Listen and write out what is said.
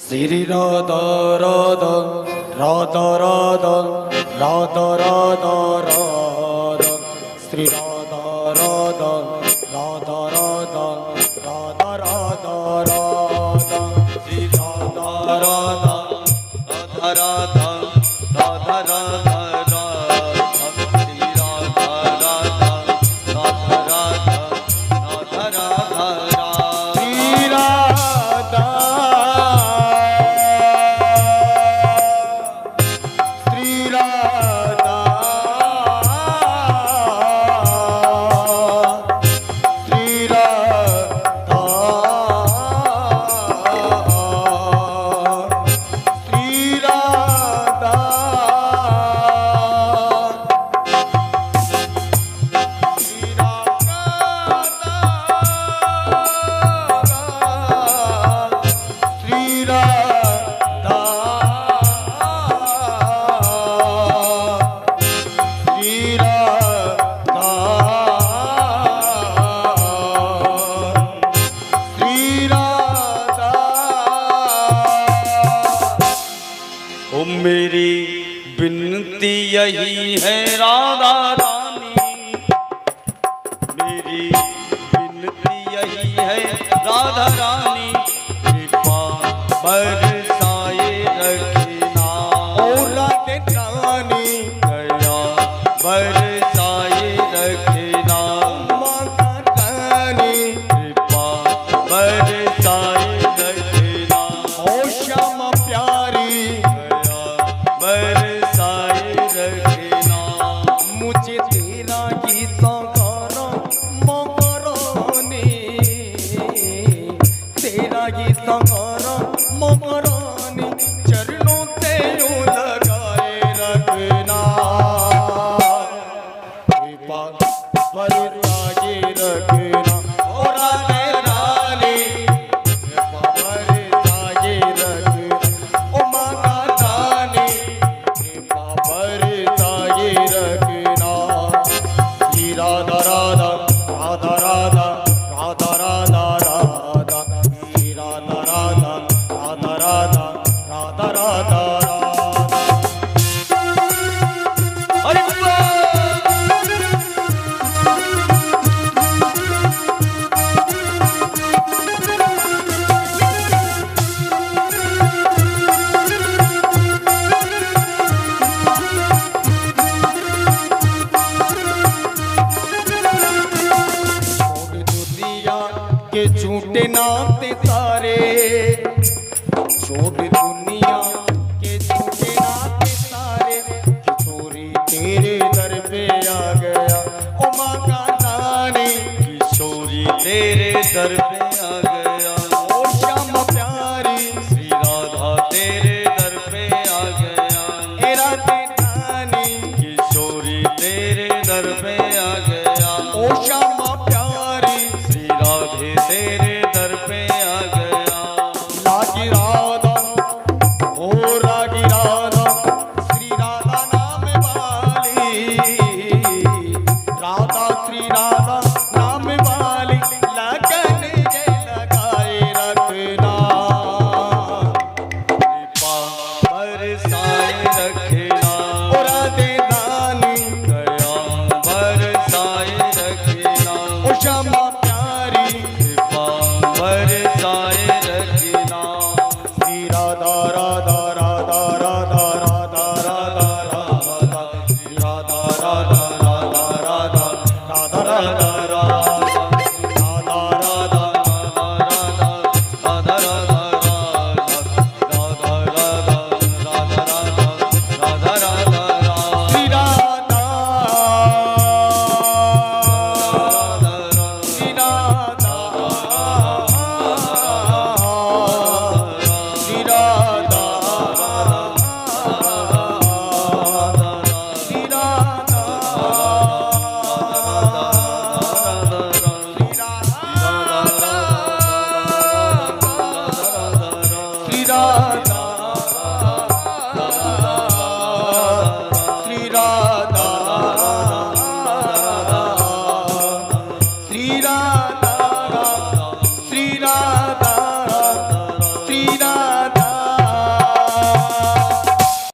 श्री राधा राधा राधा राधा राधा राधा राधा श्री राधा राधा राधा राधा राधा राधा राधा श्री राधा राधा राधा राधा राधा राधा श्री राधा राधा राधा राधा राधा राधा श्री राधा मेरी विनती यही है राधा रानी, मेरी विनती यही है राधा रानी, कृपा बरसाए रखना ओ राधे रानी, दया बरसाए रखना माता रानी, कृपा बरसाए रखना ओ श्यामा प्यारी बरसाए रखना मुझे तेरा गीत गाना मगरानी, तेरा गीत गाना मगरानी चरणों से यूं लगाए रखना कृपा बरसाए रखना ओ राधे रानी, कृपा बरसाए रखना ओ माता रानी, बरसाए रखना श्री राधा राधा राधा राधा राधा राधा राधा श्री राधा राधा राधा राधा राधा राधा के झूठे नाते सारे, छोड़ दुनिया के झूठे नाते सारे, किशोरी तेरे दर पे आ गया ओ माँ का रानी, किशोरी तेरे दर पे